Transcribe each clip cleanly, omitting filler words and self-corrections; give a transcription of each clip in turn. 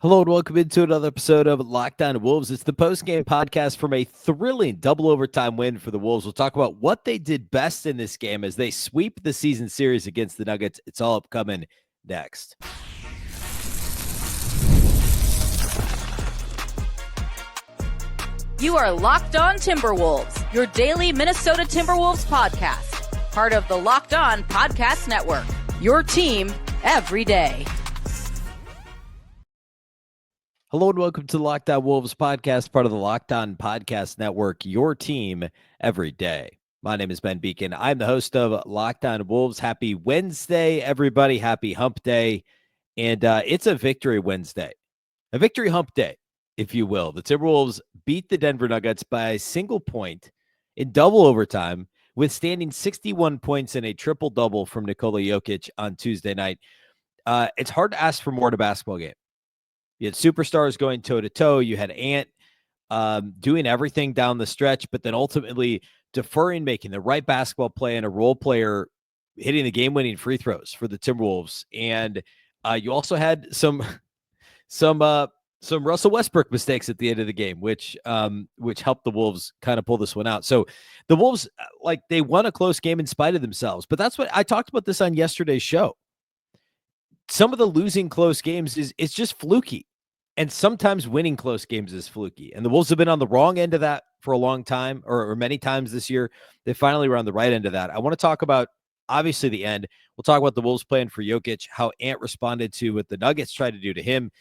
Hello and welcome into another episode of Locked On Wolves. It's the post-game podcast from a thrilling double overtime win for the Wolves. We'll talk about what they did best in this game as they sweep the season series against the Nuggets. It's all upcoming next. You are Locked On Timberwolves, your daily Minnesota Timberwolves podcast. Part of the Locked On Podcast Network, your team every day. Hello and welcome to the Locked On Wolves podcast, part of the Locked On Podcast Network, your team every day. My name is Ben Beecken. I'm the host of Locked On Wolves. Happy Wednesday, everybody. Happy hump day. And it's a victory Wednesday, a victory hump day, if you will. The Timberwolves beat the Denver Nuggets by a single point in double overtime, withstanding 61 points and a triple-double from Nikola Jokic on Tuesday night. It's hard to ask for more in a basketball game. You had superstars going toe-to-toe. You had Ant doing everything down the stretch, but then ultimately deferring, making the right basketball play, and a role player hitting the game-winning free throws for the Timberwolves. And you also had some Russell Westbrook mistakes at the end of the game, which helped the Wolves kind of pull this one out. So the Wolves, they won a close game in spite of themselves. But that's what I talked about this on yesterday's show. Some of the losing close games it's just fluky. And sometimes winning close games is fluky. And the Wolves have been on the wrong end of that for a long time, or many times this year. They finally were on the right end of that. I want to talk about, obviously, the end. We'll talk about the Wolves plan for Jokic, how Ant responded to what the Nuggets tried to do to him.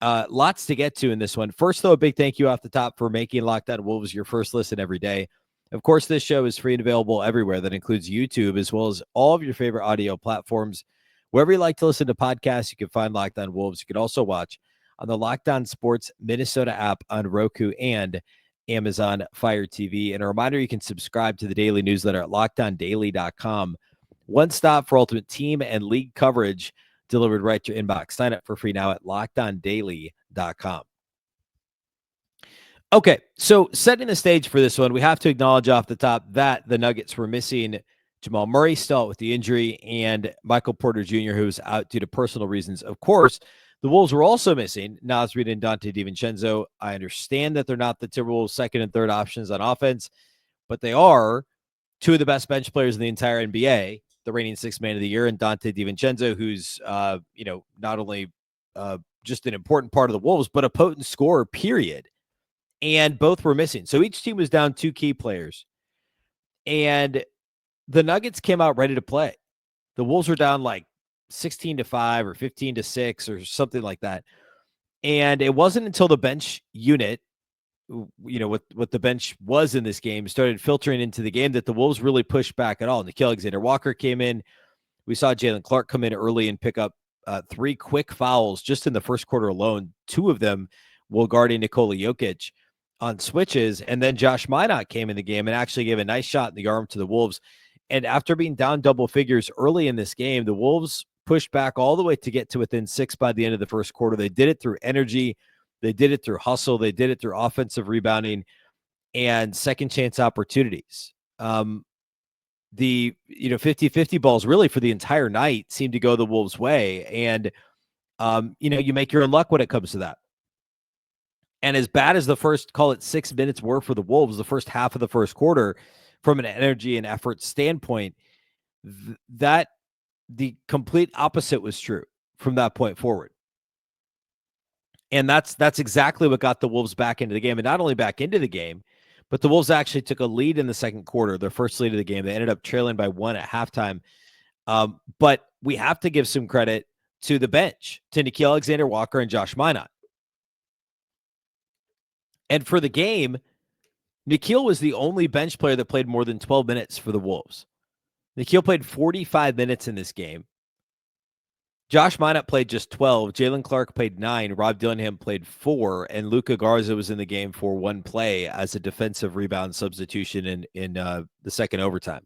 Lots to get to in this one. First, though, a big thank you off the top for making Locked On Wolves your first listen every day. Of course, this show is free and available everywhere. That includes YouTube, as well as all of your favorite audio platforms. Wherever you like to listen to podcasts, you can find Locked On Wolves. You can also watch on the Locked On Sports Minnesota app on Roku and Amazon Fire TV. And a reminder, you can subscribe to the daily newsletter at lockedondaily.com. One stop for ultimate team and league coverage delivered right to your inbox. Sign up for free now at lockedondaily.com. Okay, so setting the stage for this one, we have to acknowledge off the top that the Nuggets were missing Jamal Murray still out with the injury, and Michael Porter Jr., who was out due to personal reasons. Of course, the Wolves were also missing Naz Reid and Donte DiVincenzo. I understand that they're not the Timberwolves' second and third options on offense, but they are two of the best bench players in the entire NBA, the reigning sixth man of the year, and Donte DiVincenzo, who's not only just an important part of the Wolves, but a potent scorer, period. And both were missing. So each team was down two key players. And the Nuggets came out ready to play. The Wolves were down 16-5 or 15-6 or something like that. And it wasn't until the bench unit, what the bench was in this game, started filtering into the game that the Wolves really pushed back at all. Nickeil Alexander-Walker came in. We saw Jalen Clark come in early and pick up three quick fouls just in the first quarter alone. Two of them while guarding Nikola Jokic on switches. And then Josh Minott came in the game and actually gave a nice shot in the arm to the Wolves. And after being down double figures early in this game, the Wolves pushed back all the way to get to within 6 by the end of the first quarter. They did it through energy. They did it through hustle. They did it through offensive rebounding and second chance opportunities. The 50-50 balls really for the entire night seemed to go the Wolves' way. And, you make your own luck when it comes to that. And as bad as the first, call it 6 minutes were for the Wolves, the first half of the first quarter, from an energy and effort standpoint, that the complete opposite was true from that point forward. And that's exactly what got the Wolves back into the game. And not only back into the game, but the Wolves actually took a lead in the second quarter, their first lead of the game. They ended up trailing by 1 at halftime. But we have to give some credit to the bench, to Nickeil Alexander-Walker and Josh Minott. And for the game, Nickeil was the only bench player that played more than 12 minutes for the Wolves. Nickeil played 45 minutes in this game. Josh Minott played just 12. Jalen Clark played 9. Rob Dillingham played 4. And Luka Garza was in the game for 1 play as a defensive rebound substitution in the second overtime.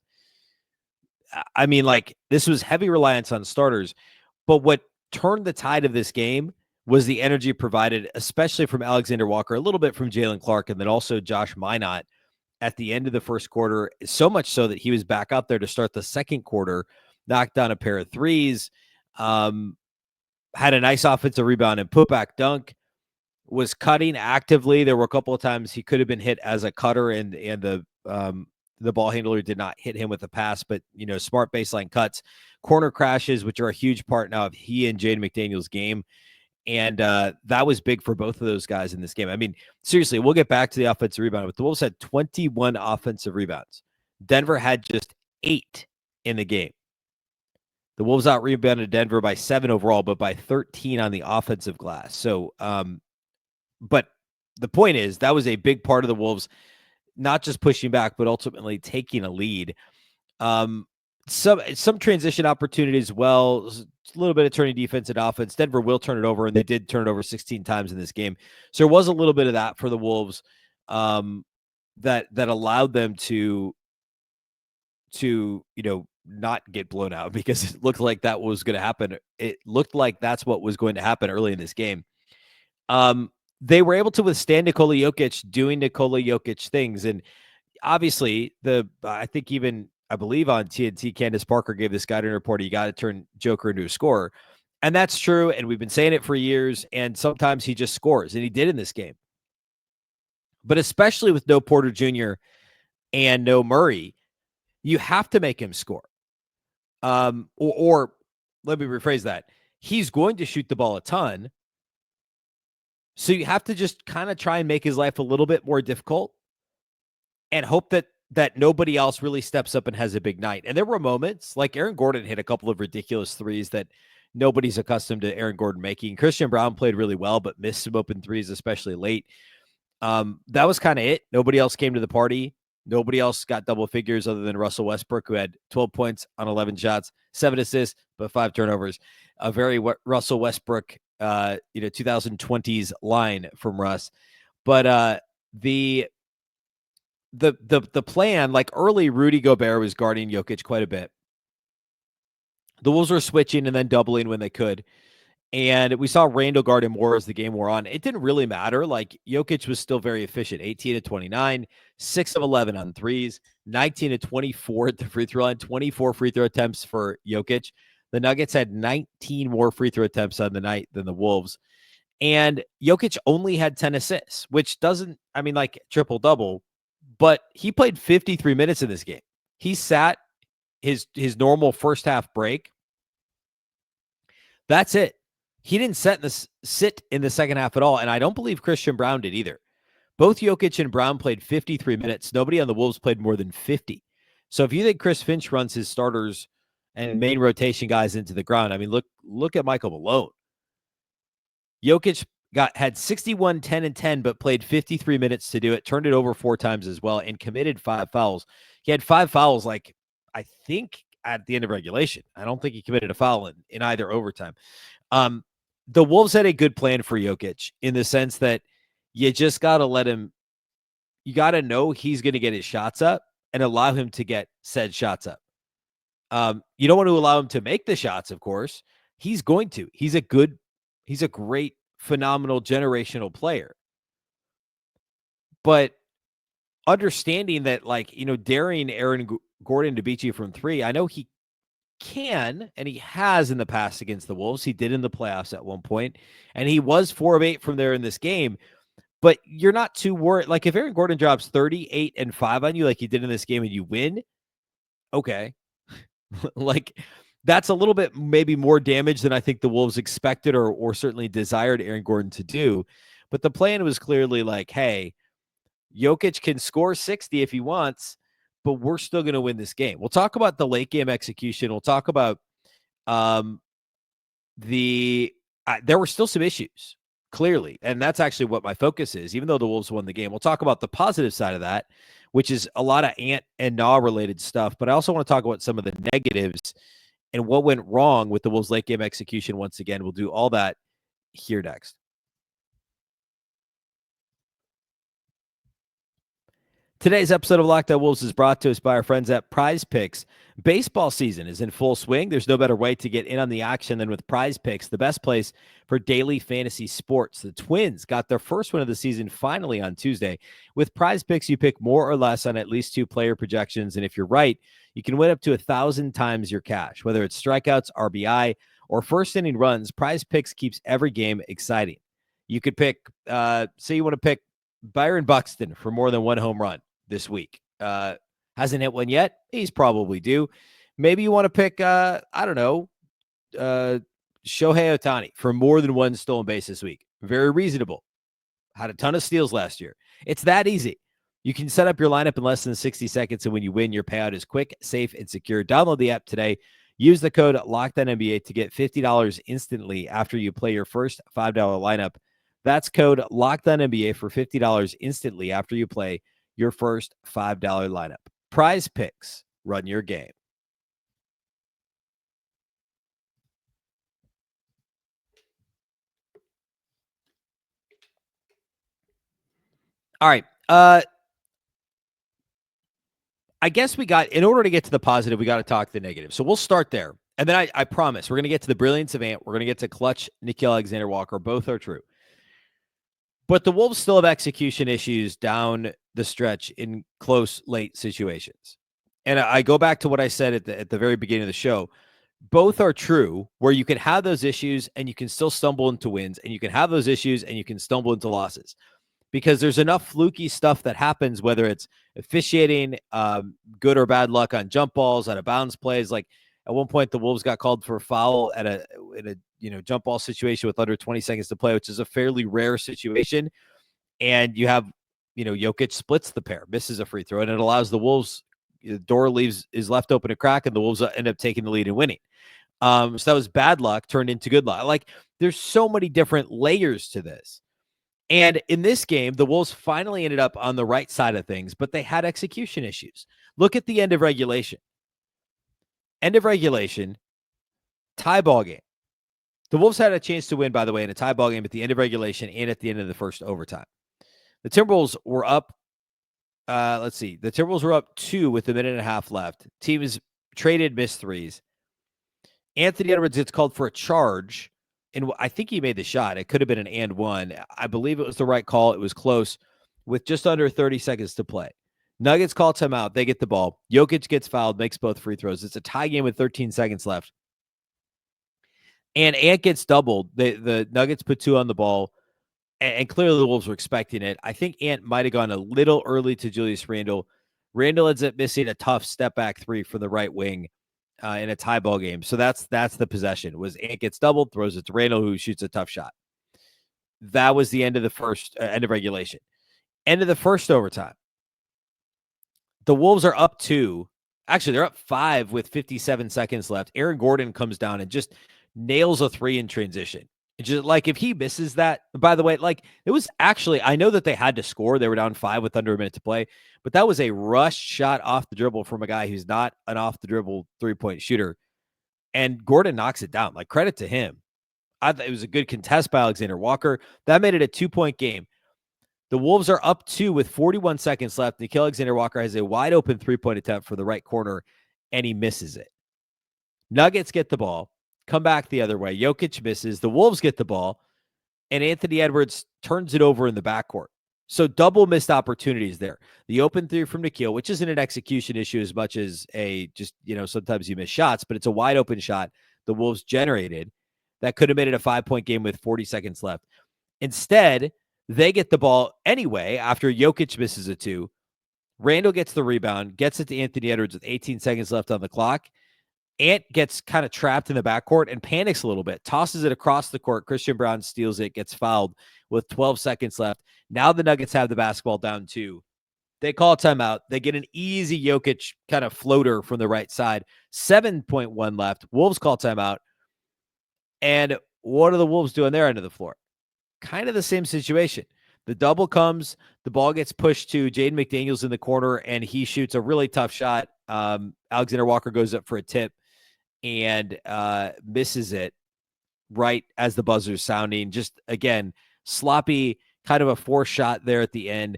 I mean, this was heavy reliance on starters. But what turned the tide of this game was the energy provided, especially from Alexander Walker, a little bit from Jalen Clark, and then also Josh Minott at the end of the first quarter, so much so that he was back out there to start the second quarter, knocked down a pair of threes. had a nice offensive rebound and putback dunk, was cutting actively. There were a couple of times he could have been hit as a cutter, and the ball handler did not hit him with a pass, but smart baseline cuts, corner crashes, which are a huge part now of he and Jaden McDaniel's game. And that was big for both of those guys in this game. I mean, seriously, we'll get back to the offensive rebound, but the Wolves had 21 offensive rebounds. Denver had just 8 in the game. The Wolves out-rebounded Denver by 7 overall, but by 13 on the offensive glass. So, but the point is, that was a big part of the Wolves, not just pushing back, but ultimately taking a lead. Some transition opportunities, well, a little bit of turning defense and offense. Denver will turn it over, and they did turn it over 16 times in this game. So there was a little bit of that for the Wolves that allowed them to not get blown out, because it looked like that was going to happen. It looked like that's what was going to happen early in this game. They were able to withstand Nikola Jokic doing Nikola Jokic things. And obviously, I believe on TNT, Candace Parker gave this guiding report, you got to turn Joker into a scorer. And that's true. And we've been saying it for years. And sometimes he just scores. And he did in this game. But especially with no Porter Jr. and no Murray, you have to make him score. Or let me rephrase that. He's going to shoot the ball a ton. So you have to just kind of try and make his life a little bit more difficult and hope that nobody else really steps up and has a big night. And there were moments like Aaron Gordon hit a couple of ridiculous threes that nobody's accustomed to Aaron Gordon making. Christian Braun played really well, but missed some open threes, especially late. That was kind of it. Nobody else came to the party. Nobody else got double figures other than Russell Westbrook, who had 12 points on 11 shots, 7 assists, but 5 turnovers. A very Russell Westbrook, 2020s line from Russ. But the plan, like early, Rudy Gobert was guarding Jokic quite a bit. The Wolves were switching and then doubling when they could. And we saw Randle guard him more as the game wore on. It didn't really matter. Like, Jokic was still very efficient. 18 of 29, 6 of 11 on threes, 19 of 24 at the free throw line, 24 free throw attempts for Jokic. The Nuggets had 19 more free throw attempts on the night than the Wolves. And Jokic only had 10 assists, which doesn't, triple-double, but he played 53 minutes in this game. He sat his normal first half break. That's it. He didn't sit in the second half at all, and I don't believe Christian Braun did either. Both Jokic and Braun played 53 minutes. Nobody on the Wolves played more than 50. So if you think Chris Finch runs his starters and main rotation guys into the ground, look at Michael Malone. Jokic had 61, 10, and 10, but played 53 minutes to do it, turned it over 4 times as well, and committed 5 fouls. He had 5 fouls, I think, at the end of regulation. I don't think he committed a foul in either overtime. The Wolves had a good plan for Jokic in the sense that you just got to let him, you got to know he's going to get his shots up and allow him to get said shots up. You don't want to allow him to make the shots, of course. He's going to. He's a great, phenomenal, generational player. But understanding that, daring Aaron Gordon to beat you from 3, I know he can, and he has in the past against the Wolves. He did in the playoffs at one point, and he was 4 of 8 from there in this game. But you're not too worried. Like, if Aaron Gordon drops 38 and 5 on you like he did in this game and you win, okay. That's a little bit maybe more damage than I think the Wolves expected or certainly desired Aaron Gordon to do. But the plan was clearly hey, Jokic can score 60 if he wants, but we're still going to win this game. We'll talk about the late game execution. We'll talk about there were still some issues, clearly, and that's actually what my focus is, even though the Wolves won the game. We'll talk about the positive side of that, which is a lot of Ant and Nah related stuff, but I also want to talk about some of the negatives and what went wrong with the Wolves late game execution once again. We'll do all that here next. Today's episode of Locked On Wolves is brought to us by our friends at Prize Picks. Baseball season is in full swing. There's no better way to get in on the action than with Prize Picks, the best place for daily fantasy sports. The Twins got their first win of the season finally on Tuesday. With Prize Picks, you pick more or less on at least 2 player projections, and if you're right, you can win up to 1,000 times your cash, whether it's strikeouts, RBI, or first inning runs, Prize Picks keeps every game exciting. You could pick, say you want to pick Byron Buxton for more than one home run this week. Hasn't hit one yet. He's probably due. Maybe you want to pick, I don't know, Shohei Ohtani for more than one stolen base this week. Very reasonable. Had a ton of steals last year. It's that easy. You can set up your lineup in less than 60 seconds, and when you win, your payout is quick, safe, and secure. Download the app today. Use the code LOCKEDONNBA to get $50 instantly after you play your first $5 lineup. That's code LOCKEDONNBA for $50 instantly after you play your first $5 lineup. Prize Picks. Run your game. All right. I guess in order to get to the positive, we got to talk the negative. So we'll start there. And then I promise we're going to get to the brilliance of Ant. We're going to get to clutch Nickeil Alexander-Walker. Both are true. But the Wolves still have execution issues down the stretch in close, late situations. And I go back to what I said at the very beginning of the show. Both are true, where you can have those issues and you can still stumble into wins, and you can have those issues and you can stumble into losses. Because there's enough fluky stuff that happens, whether it's officiating, good or bad luck on jump balls, out of bounds plays. Like at one point, the Wolves got called for a foul in a jump ball situation with under 20 seconds to play, which is a fairly rare situation. And you have, Jokic splits the pair, misses a free throw, and it allows the Wolves. The door is left open a crack, and the Wolves end up taking the lead and winning. So that was bad luck turned into good luck. Like there's so many different layers to this. And in this game, the Wolves finally ended up on the right side of things, but they had execution issues. Look at the end of regulation. End of regulation, tie ball game. The Wolves had a chance to win, by the way, in a tie ball game at the end of regulation and at the end of the first overtime. The Timberwolves were up. The Timberwolves were up 2 with a minute and a half left. Teams traded missed threes. Anthony Edwards gets called for a charge. And I think he made the shot. It could have been an and one. I believe it was the right call. It was close with just under 30 seconds to play. Nuggets call timeout. They get the ball. Jokic gets fouled, makes both free throws. It's a tie game with 13 seconds left. And Ant gets doubled. The Nuggets put 2 on the ball, and clearly the Wolves were expecting it. I think Ant might have gone a little early to Julius Randle. Randle ends up missing a tough step back 3 from the right wing. In a tie ball game. So that's the possession. Was Ant gets doubled, throws it to Randle, who shoots a tough shot. That was the end of the first end of regulation. End of the first overtime. The Wolves are up 2. Actually, they're up 5 with 57 seconds left. Aaron Gordon comes down and just nails a 3 in transition. It's just like if he misses that, by the way, like it was actually, I know that they had to score. They were down 5 with under a minute to play, but that was a rush shot off the dribble from a guy who's not an off the dribble 3-point shooter. And Gordon knocks it down. Like credit to him. I thought it was a good contest by Alexander Walker. That made it a 2-point game. The Wolves are up 2 with 41 seconds left. Nickeil Alexander Walker has a wide open 3-point attempt for the right corner, and he misses it. Nuggets get the ball. Come back the other way. Jokic misses. The Wolves get the ball, and Anthony Edwards turns it over in the backcourt. So double missed opportunities there. The open 3 from Nickeil, which isn't an execution issue as much as sometimes you miss shots, but it's a wide open shot the Wolves generated that could have made it a 5-point game with 40 seconds left. Instead, they get the ball anyway after Jokic misses a 2. Randle gets the rebound, gets it to Anthony Edwards with 18 seconds left on the clock. Ant gets kind of trapped in the backcourt and panics a little bit, tosses it across the court. Christian Braun steals it, gets fouled with 12 seconds left. Now the Nuggets have the basketball down 2. They call timeout. They get an easy Jokic kind of floater from the right side. 7.1 left. Wolves call timeout. And what are the Wolves doing their end of the floor? Kind of the same situation. The double comes, the ball gets pushed to Jaden McDaniels in the corner, and he shoots a really tough shot. Alexander Walker goes up for a tip and misses it right as the buzzer's sounding. Just, again, sloppy, kind of a forced shot there at the end.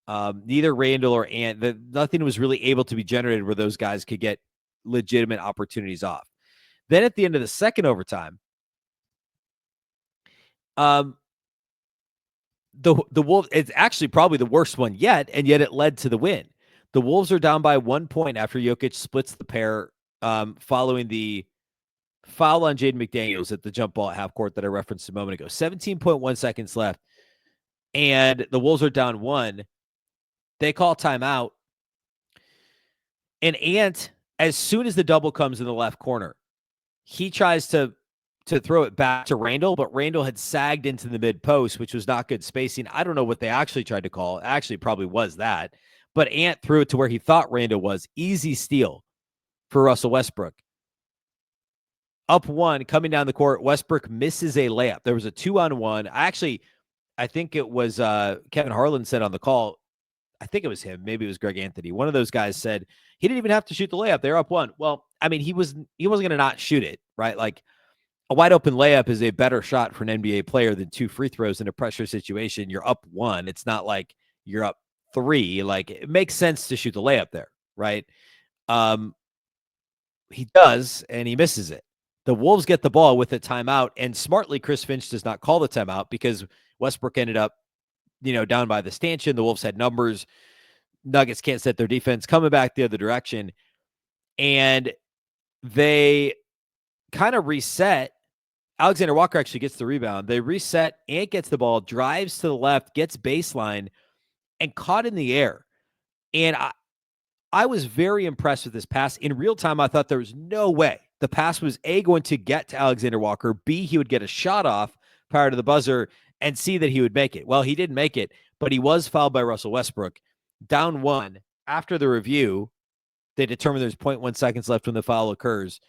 Neither Randle or Ant, nothing was really able to be generated where those guys could get legitimate opportunities off. Then at the end of the second overtime, the Wolves, it's actually probably the worst one yet, and yet it led to the win. The Wolves are down by 1 point after Jokic splits the pair following the foul on Jaden McDaniels at the jump ball at half court that I referenced a moment ago. 17.1 seconds left, and the Wolves are down 1. They call timeout, and Ant, as soon as the double comes in the left corner, he tries to throw it back to Randle, but Randle had sagged into the mid post, which was not good spacing. I don't know what they actually tried to call. Actually, probably was that. But Ant threw it to where he thought Randle was. Easy steal for Russell Westbrook. Up 1, coming down the court, Westbrook misses a layup. There was a 2-on-1. I think it was Kevin Harlan said on the call, I think it was him, maybe it was Greg Anthony. One of those guys said he didn't even have to shoot the layup. They're up 1. Well, I mean, he wasn't going to not shoot it, right? Like, a wide open layup is a better shot for an NBA player than 2 free throws in a pressure situation. You're up 1. It's not like you're up 3. Like, it makes sense to shoot the layup there, right? He does, and he misses it. The Wolves get the ball with a timeout, and smartly, Chris Finch does not call the timeout because Westbrook ended up, down by the stanchion. The Wolves had numbers. Nuggets can't set their defense, coming back the other direction. And they kind of reset. Alexander Walker actually gets the rebound. They reset. Ant gets the ball, drives to the left, gets baseline, and caught in the air. And I was very impressed with this pass. In real time, I thought there was no way the pass was A, going to get to Alexander Walker, B, he would get a shot off prior to the buzzer, and C, that he would make it. Well, he didn't make it, but he was fouled by Russell Westbrook. Down 1. After the review, they determine there's 0.1 seconds left when the foul occurs.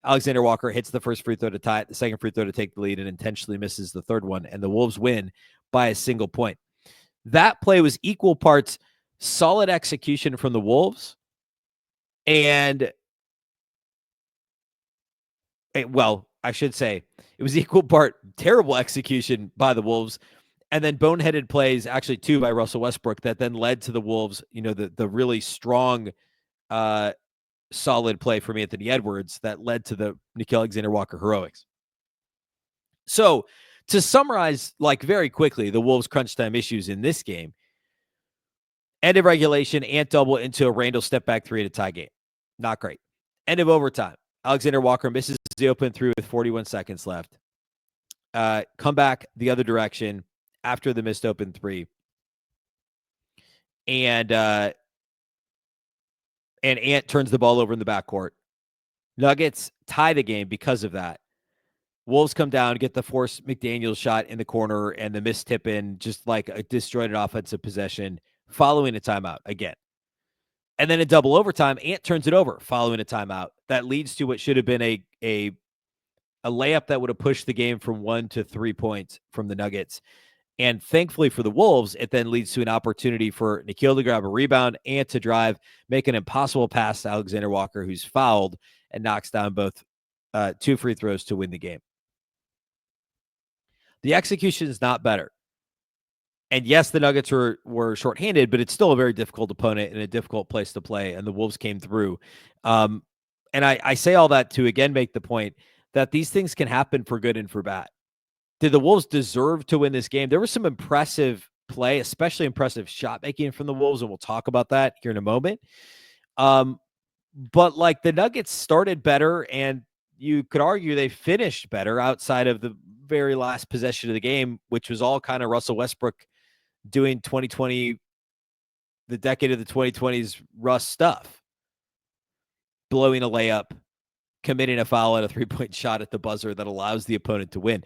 Alexander Walker hits the first free throw to tie it, the second free throw to take the lead, and intentionally misses the third one, and the Wolves win by a single point. That play was equal parts solid execution from the Wolves and, I should say it was equal part terrible execution by the Wolves, and then boneheaded plays, actually 2 by Russell Westbrook, that then led to the Wolves, the really strong, solid play from Anthony Edwards that led to the Nickeil Alexander-Walker heroics. So to summarize, very quickly, the Wolves' crunch time issues in this game: end of regulation, Ant double into a Randle step back 3 to tie game. Not great. End of overtime, Alexander Walker misses the open 3 with 41 seconds left. Come back the other direction after the missed open 3. And Ant turns the ball over in the backcourt. Nuggets tie the game because of that. Wolves come down, get the forced McDaniels shot in the corner and the missed tip in, just like a disjointed offensive possession, following a timeout again. And then in double overtime, Ant turns it over following a timeout. That leads to what should have been a layup that would have pushed the game from 1 to 3 points from the Nuggets. And thankfully for the Wolves, it then leads to an opportunity for Nickeil to grab a rebound, Ant to drive, make an impossible pass to Alexander Walker, who's fouled, and knocks down both 2 free throws to win the game. The execution is not better. And yes, the Nuggets were shorthanded, but it's still a very difficult opponent and a difficult place to play, and the Wolves came through. And I say all that to, again, make the point that these things can happen for good and for bad. Did the Wolves deserve to win this game? There was some impressive play, especially impressive shot making from the Wolves, and we'll talk about that here in a moment. But the Nuggets started better, and you could argue they finished better outside of the very last possession of the game, which was all kind of Russell Westbrook doing 2020, the decade of the 2020s Russ stuff, blowing a layup, committing a foul at a 3-point shot at the buzzer that allows the opponent to win.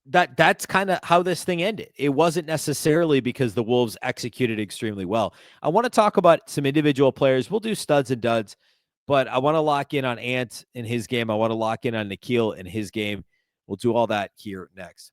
That's kind of how this thing ended. It wasn't necessarily because the Wolves executed extremely well. I want to talk about some individual players. We'll do studs and duds, but I want to lock in on Ant in his game. I want to lock in on Nickeil in his game. We'll do all that here next.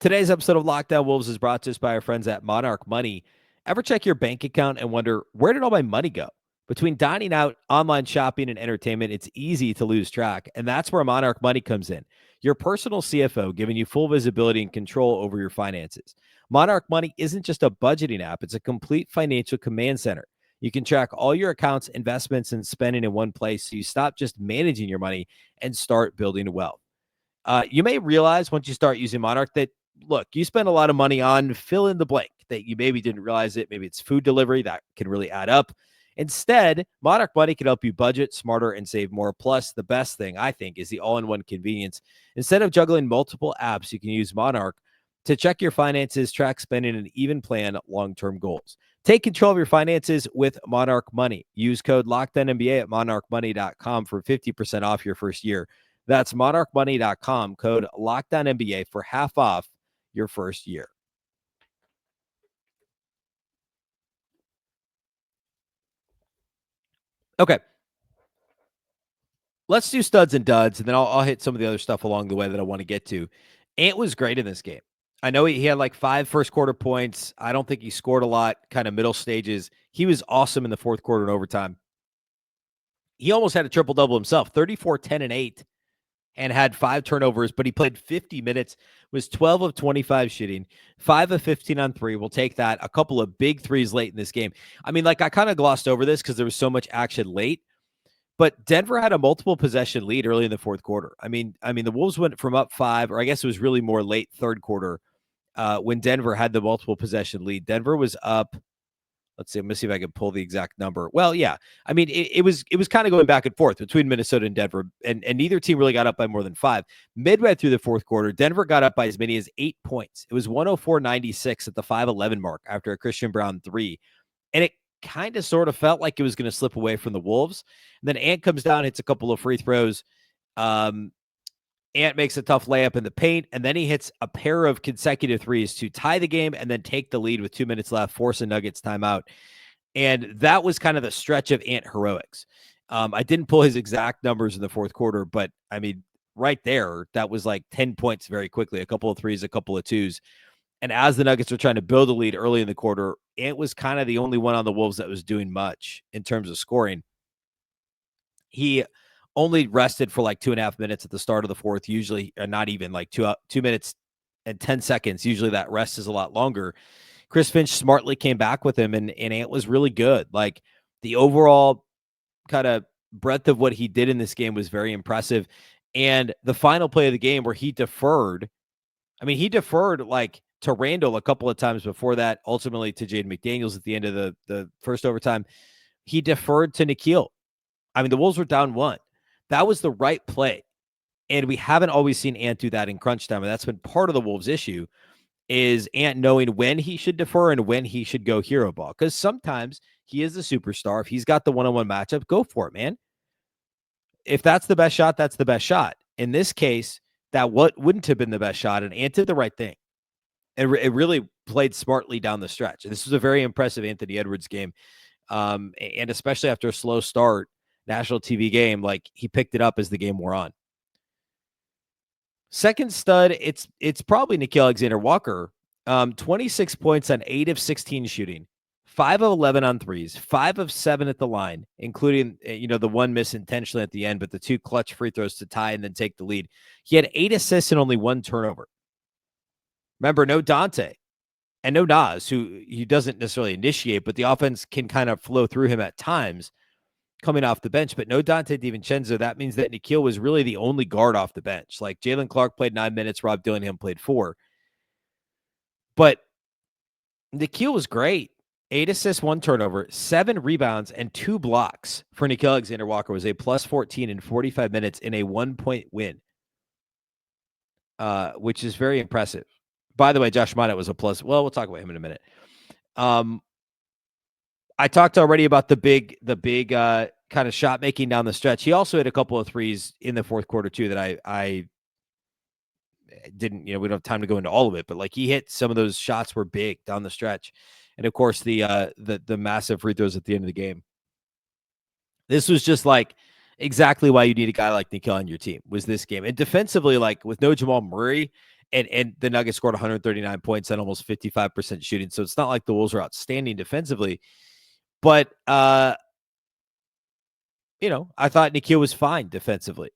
Today's episode of Lockdown Wolves is brought to us by our friends at Monarch Money. Ever check your bank account and wonder, where did all my money go? Between dining out, online shopping, and entertainment, it's easy to lose track, and that's where Monarch Money comes in. Your personal CFO, giving you full visibility and control over your finances. Monarch Money isn't just a budgeting app, it's a complete financial command center. You can track all your accounts, investments, and spending in one place, so you stop just managing your money and start building wealth. You may realize once you start using Monarch that, look, you spend a lot of money on fill in the blank. that you maybe didn't realize it. Maybe it's food delivery that can really add up. Instead, Monarch Money can help you budget smarter and save more. Plus, the best thing, I think, is the all-in-one convenience. Instead of juggling multiple apps, you can use Monarch to check your finances, track spending, and even plan long-term goals. Take control of your finances with Monarch Money. Use code LOCKEDONNBA at monarchmoney.com for 50% off your first year. That's monarchmoney.com, code LOCKEDONNBA for half off your first year. Okay. Let's do studs and duds, and then I'll hit some of the other stuff along the way that I want to get to. Ant was great in this game. I know he had like 5 first quarter points. I don't think he scored a lot, kind of middle stages. He was awesome in the fourth quarter and overtime. He almost had a triple-double himself, 34, 10, and 8, and had 5 turnovers, but he played 50 minutes, was 12 of 25 shooting, 5 of 15 on 3. We'll take that. A couple of big threes late in this game. I mean, like I kind of glossed over this because there was so much action late. But Denver had a multiple possession lead early in the fourth quarter. I mean, the Wolves went from up 5, or I guess it was really more late third quarter when Denver had the multiple possession lead. Denver was up. Let's see. I'm gonna see if I can pull the exact number. Well, yeah. I mean, it was kind of going back and forth between Minnesota and Denver, and neither team really got up by more than 5. Midway through the fourth quarter, Denver got up by as many as 8 points. It was 104-96 at the 5:11 mark after a Christian Braun 3, and it kind of sort of felt like it was going to slip away from the Wolves. And then Ant comes down, hits a couple of free throws. Ant makes a tough layup in the paint, and then he hits a pair of consecutive threes to tie the game and then take the lead with 2 minutes left, force a Nuggets timeout. And that was kind of the stretch of Ant heroics. I didn't pull his exact numbers in the fourth quarter, but I mean, right there, that was like 10 points very quickly, a couple of threes, a couple of twos. And as the Nuggets were trying to build a lead early in the quarter, Ant was kind of the only one on the Wolves that was doing much in terms of scoring. He only rested for like 2.5 minutes at the start of the fourth, usually not even like 2 minutes and 10 seconds. Usually that rest is a lot longer. Chris Finch smartly came back with him, and Ant was really good. Like the overall kind of breadth of what he did in this game was very impressive. And the final play of the game where he deferred like to Randle a couple of times before that, ultimately to Jaden McDaniels at the end of the first overtime. He deferred to Nickeil. I mean, the Wolves were down 1. That was the right play. And we haven't always seen Ant do that in crunch time. And that's been part of the Wolves' issue, is Ant knowing when he should defer and when he should go hero ball. Because sometimes he is the superstar. If he's got the one-on-one matchup, go for it, man. If that's the best shot, that's the best shot. In this case, that wouldn't have been the best shot, and Ant did the right thing. It really played smartly down the stretch. This was a very impressive Anthony Edwards game. And especially after a slow start, national TV game, like he picked it up as the game wore on. Second stud, it's probably Nickeil Alexander-Walker. 26 points on 8 of 16 shooting, 5 of 11 on threes, 5 of 7 at the line, including, the one miss intentionally at the end, but the 2 clutch free throws to tie and then take the lead. He had 8 assists and only 1 turnover. Remember, no Dante and no Nas, who he doesn't necessarily initiate, but the offense can kind of flow through him at times coming off the bench. But no Dante DiVincenzo. That means that Nickeil was really the only guard off the bench. Like Jalen Clark played 9 minutes, Rob Dillingham played 4. But Nickeil was great. 8 assists, 1 turnover, 7 rebounds, and 2 blocks for Nickeil Alexander-Walker. Was a plus 14 in 45 minutes in a 1-point win, which is very impressive. By the way, Josh Minott was a plus. Well, we'll talk about him in a minute. I talked already about the big kind of shot making down the stretch. He also hit a couple of threes in the fourth quarter too that I didn't, we don't have time to go into all of it, but like he hit some of those shots were big down the stretch. And of course the massive free throws at the end of the game. This was just like exactly why you need a guy like Nickeil on your team, was this game. And defensively, like with no Jamal Murray, and the Nuggets scored 139 points on almost 55% shooting. So it's not like the Wolves are outstanding defensively, but I thought Nickeil was fine defensively.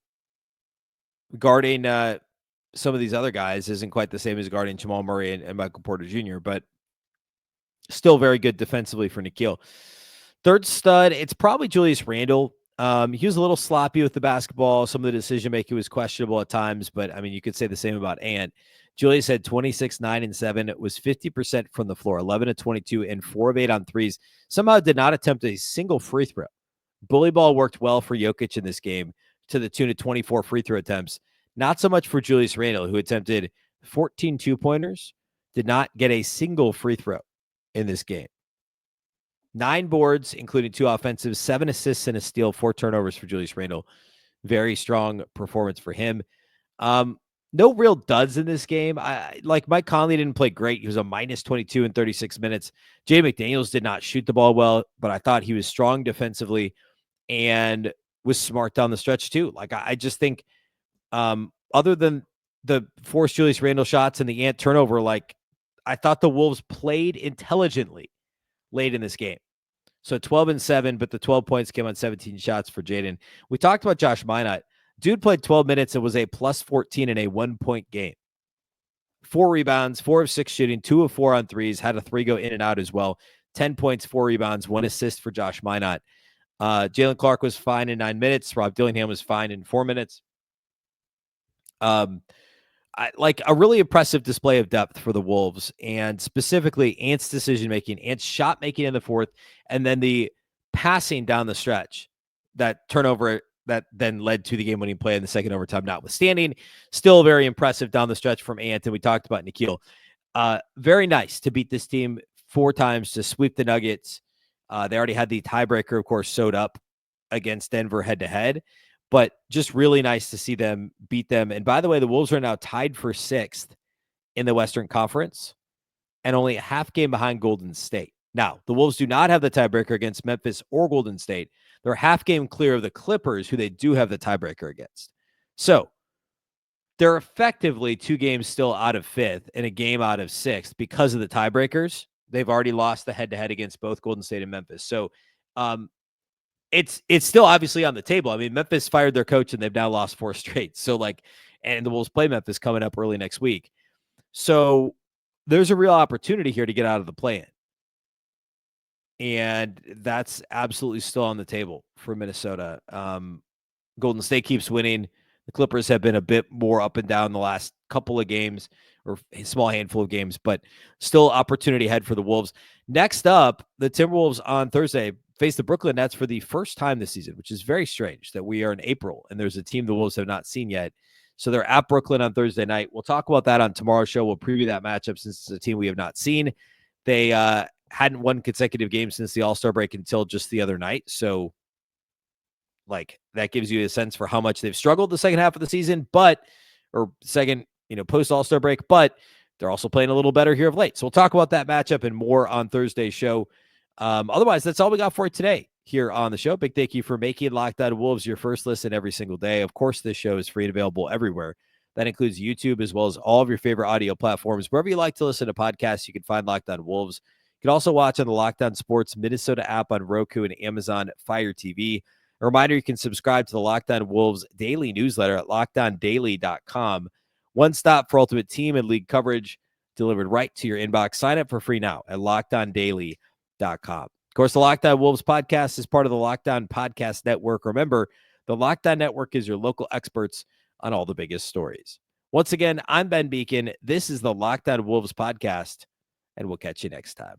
Guarding some of these other guys isn't quite the same as guarding Jamal Murray and Michael Porter Jr., but still very good defensively for Nickeil. Third stud, it's probably Julius Randle. He was a little sloppy with the basketball. Some of the decision making was questionable at times, but I mean, you could say the same about Ant. Julius had 26, 9, and 7. It was 50% from the floor, 11 of 22, and 4 of 8 on threes. Somehow did not attempt a single free throw. Bully ball worked well for Jokic in this game to the tune of 24 free throw attempts. Not so much for Julius Randle, who attempted 14 two-pointers, did not get a single free throw in this game. 9 boards, including 2 offensive, 7 assists and a steal, 4 turnovers for Julius Randle. Very strong performance for him. No real duds in this game. Like Mike Conley didn't play great. He was a minus 22 in 36 minutes. Jay McDaniels did not shoot the ball well, but I thought he was strong defensively and was smart down the stretch too. Like I just think other than the forced Julius Randle shots and the Ant turnover, like I thought the Wolves played intelligently late in this game. So 12 and 7, but the 12 points came on 17 shots for Jaden. We talked about Josh Minott. Dude played 12 minutes and was a plus 14 in a 1-point game. 4 rebounds, 4 of 6 shooting, 2 of 4 on threes, had a 3 go in and out as well. 10 points, 4 rebounds, 1 assist for Josh Minott. Jalen Clark was fine in 9 minutes. Rob Dillingham was fine in 4 minutes. Like a really impressive display of depth for the Wolves, and specifically Ant's decision-making, Ant's shot-making in the fourth, and then the passing down the stretch, that turnover that then led to the game-winning play in the second overtime notwithstanding. Still very impressive down the stretch from Ant, and we talked about Nickeil. Very nice to beat this team 4 times, to sweep the Nuggets. They already had the tiebreaker, of course, sewed up against Denver head-to-head. But just really nice to see them beat them. And by the way, the Wolves are now tied for 6th in the Western Conference and only a half game behind Golden State. Now, the Wolves do not have the tiebreaker against Memphis or Golden State. They're half game clear of the Clippers, who they do have the tiebreaker against. So they're effectively 2 games still out of 5th and a game out of 6th because of the tiebreakers. They've already lost the head-to-head against both Golden State and Memphis. So, it's still obviously on the table. I mean, Memphis fired their coach and they've now lost 4 straight. So like, and the Wolves play Memphis coming up early next week. So there's a real opportunity here to get out of the play-in. And that's absolutely still on the table for Minnesota. Golden State keeps winning. The Clippers have been a bit more up and down the last couple of games, or a small handful of games, but still opportunity ahead for the Wolves. Next up, the Timberwolves on Thursday face the Brooklyn Nets for the first time this season, which is very strange that we are in April and there's a team the Wolves have not seen yet. So they're at Brooklyn on Thursday night. We'll talk about that on tomorrow's show. We'll preview that matchup since it's a team we have not seen. They hadn't won consecutive games since the All-Star break until just the other night. So like that gives you a sense for how much they've struggled the second half of the season, post All-Star break, but they're also playing a little better here of late. So we'll talk about that matchup and more on Thursday's show. Otherwise, that's all we got for you today here on the show. Big thank you for making Locked On Wolves your first listen every single day. Of course, this show is free and available everywhere. That includes YouTube, as well as all of your favorite audio platforms. Wherever you like to listen to podcasts, you can find Locked On Wolves. You can also watch on the Locked On Sports Minnesota app on Roku and Amazon Fire TV. A reminder, you can subscribe to the Locked On Wolves daily newsletter at lockedondaily.com. One stop for ultimate team and league coverage delivered right to your inbox. Sign up for free now at lockedondaily.com. Of course, the Locked On Wolves podcast is part of the Locked On Podcast Network. Remember, the Locked On Network is your local experts on all the biggest stories. Once again, I'm Ben Beecken. This is the Locked On Wolves podcast, and we'll catch you next time.